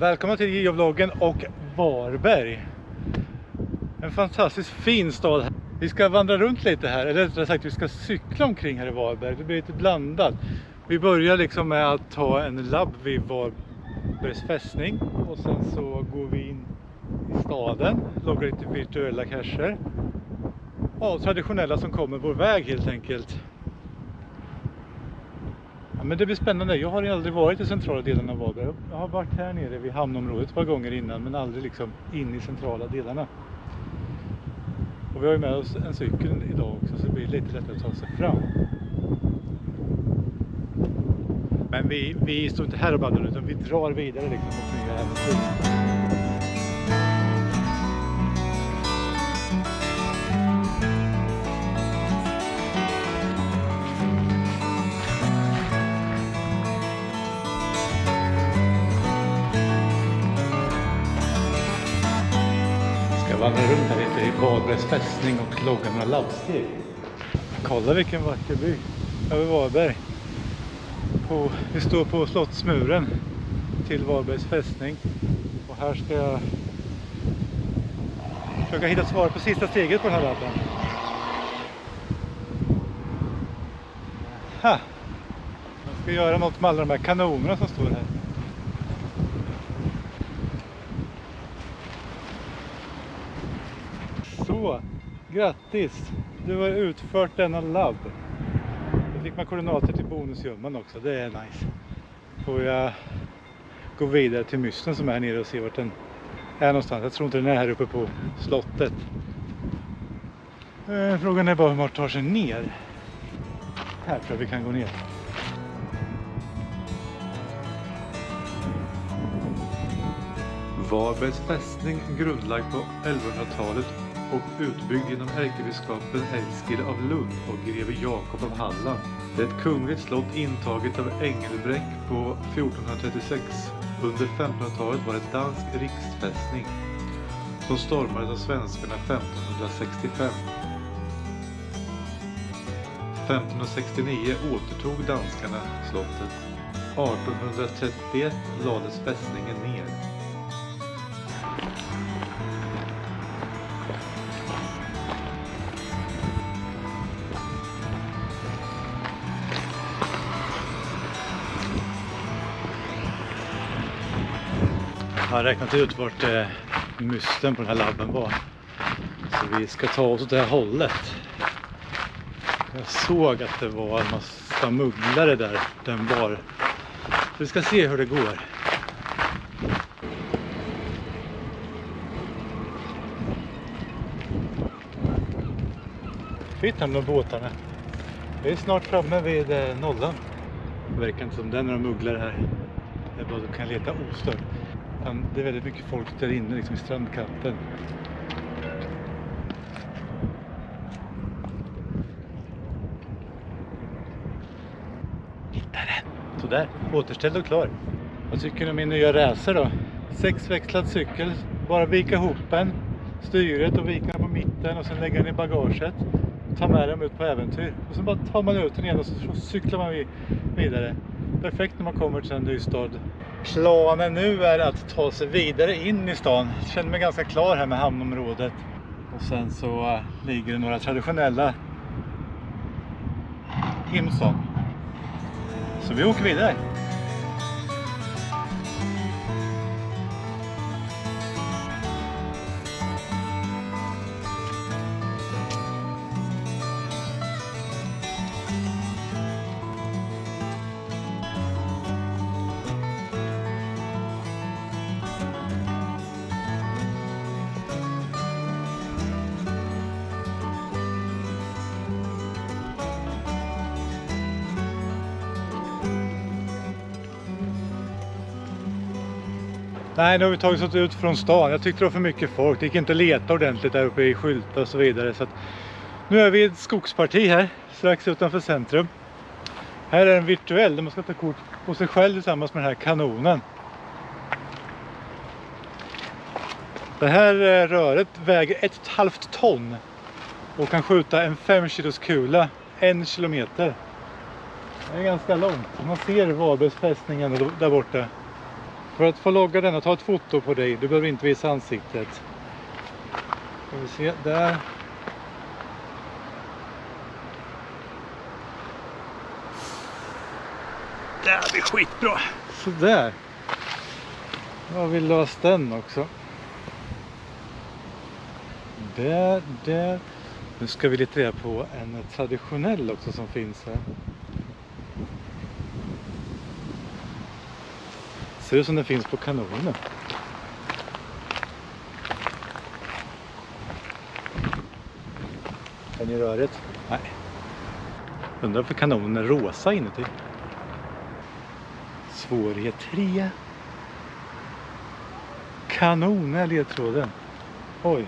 Välkomna till geovloggen och Varberg. En fantastiskt fin stad här. Vi ska vandra runt lite här, eller rättare sagt vi ska cykla omkring här i Varberg. Det blir lite blandat. Vi börjar liksom med att ta en labb vid Varbergs fästning och sen så går vi in i staden, loggar lite virtuella cacher. Ja, traditionella som kommer vår väg helt enkelt. Ja, men det blir spännande. Jag har aldrig varit i centrala delen av Varberg. Jag har varit här nere vid hamnområdet ett par gånger innan, men aldrig liksom in i centrala delarna. Och vi har ju med oss en cykel idag också, så det blir lite lättare att ta sig fram. Men vi står inte här och babblar, utan vi drar vidare liksom mot nya äventyr. Vandra runt här lite i Varbergs fästning och logga några labbsteg. Kolla vilken vacker by över Varberg. Vi står på slottsmuren till Varbergs fästning. Och här ska jag försöka hitta svar på sista steget på den här labben. Jag ska göra något med alla de här kanonerna som står här. Så, grattis! Du har utfört denna labb. Då fick man koordinater till bonusgömman också, det är nice. Får jag gå vidare till mysten som är här nere och se vart den är någonstans. Jag tror inte den är här uppe på slottet. Frågan är bara hur man tar sig ner. Här tror jag vi kan gå ner. Varbergs fästning grundlagd på 1100-talet och utbyggd genom ärkebiskopen Eskil av Lund och greve Jakob av Halland. Det är ett kungligt slott intaget av Engelbrekt på 1436. Under 1500-talet var det dansk riksfästning som stormades av svenskarna 1565. 1569 återtog danskarna slottet. 1831 lades fästningen ner. Jag har räknat ut vart mysten på den här labben var. Så vi ska ta oss åt det här hållet. Jag såg att det var en massa mugglare där den var. Så vi ska se hur det går. Fitt med båtarna. Vi är snart framme vid nollan. Det verkar inte som det är några mugglare här. Det är bara att du kan leta ostört. Det är väldigt mycket folk där inne liksom i strandkanten. Hittade den! Sådär, återställd och klar. Vad tycker ni om min nya racer då? 6-växlad cykel, bara vika ihop den, styret och vika den på mitten och sen lägga den i bagaget. Ta med den ut på äventyr. Och sen bara tar man ut den igen och så cyklar man vidare. Perfekt när man kommer till en ny stad. Planen nu är att ta sig vidare in i stan. Jag känner mig ganska klar här med hamnområdet. Och sen så ligger det några traditionella himson. Så vi åker vidare. Nej, nu har vi tagit oss ut från stan. Jag tyckte det var för mycket folk. Det gick inte att leta ordentligt där uppe i skyltar och så vidare. Så att nu är vi i ett skogsparti här, strax utanför centrum. Här är en virtuell där man ska ta kort på sig själv tillsammans med den här kanonen. Det här röret väger 1,5 ton och kan skjuta en 5 kilos kula 1 kilometer. Det är ganska långt. Man ser Varbergs fästningen där borta. För att få logga den och ta ett foto på dig, du behöver inte visa ansiktet. Ska vi se, där. Där blir skitbra. Så där. Nu har vi löst den också. Där. Nu ska vi lite reda på en traditionell också som finns här. Ser det som den finns på kanonen. Kan ni röret? Nej. Undrar för kanonen är rosa inuti. Svårighet 3. Kanon är ledtråden. Oj.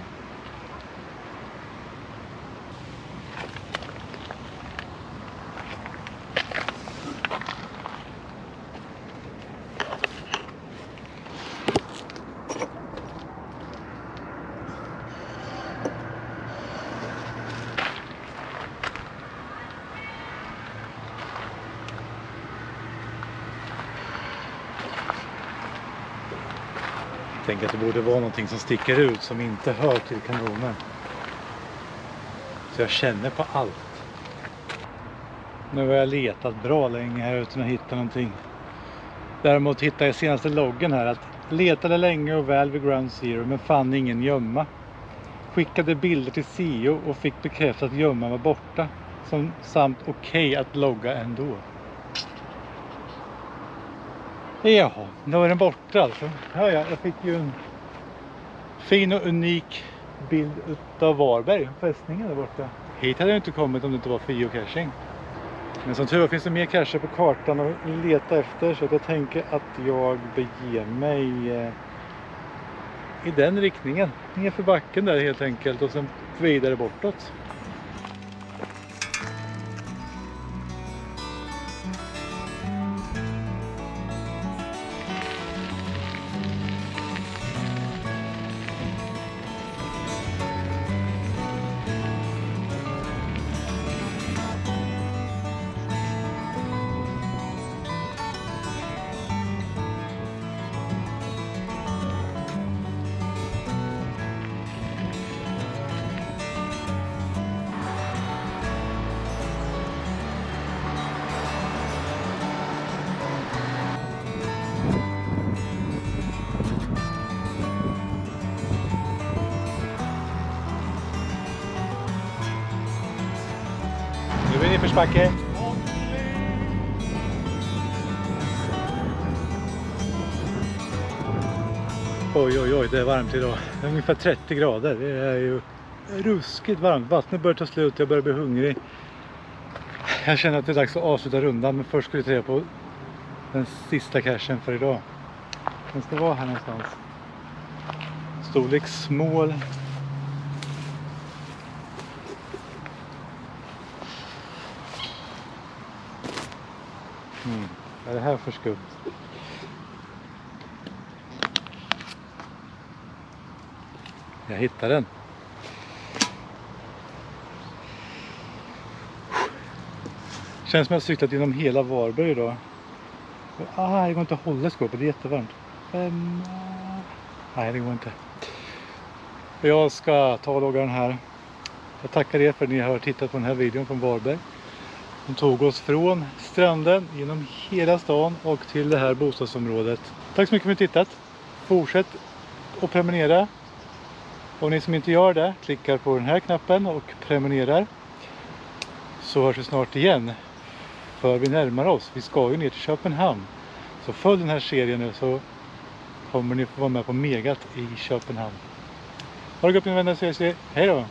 Tänk att det borde vara någonting som sticker ut som inte hör till kanonen. Så jag känner på allt. Nu har jag letat bra länge här utan att hitta någonting. Däremot hittade jag senaste loggen här att letade länge och väl vid Ground Zero men fann ingen gömma. Skickade bilder till CEO och fick bekräftat att gömma var borta. Samt okej att logga ändå. Jaha, då är den borta alltså. Ja, jag fick ju en fin och unik bild av Varberg, fästningen där borta. Hit hade jag inte kommit om det inte var för geocaching. Men som tur var finns det mer cacher på kartan att leta efter, så att jag tänker att jag beger mig i den riktningen. Ner för backen där helt enkelt och sen vidare bortåt. Nu är vi i nedförsbacke. Oj, det är varmt idag. Det är ungefär 30 grader. Det är ju ruskigt varmt. Vattnet börjar ta slut, jag börjar bli hungrig. Jag känner att det är dags att avsluta rundan, men först ska vi ta på den sista cachen för idag. Den ska vara här någonstans. Storlek small. Vad är det här för skumt? Jag hittade den. Känns som att jag cyklat genom hela Varberg idag. Det går inte att hålla skåpet, det är jättevarmt. Nej, det går inte. Jag ska ta och logga den här. Jag tackar er för att ni har tittat på den här videon från Varberg. De tog oss från stranden genom hela stan och till det här bostadsområdet. Tack så mycket för att ni har tittat. Fortsätt att prenumerera. Och ni som inte gör det, klickar på den här knappen och prenumererar. Så hörs vi snart igen. För vi närmar oss. Vi ska ju ner till Köpenhamn. Så följ den här serien nu så kommer ni få vara med på Megat i Köpenhamn. Ha det gott mina vänner, så ses vi. Hej då!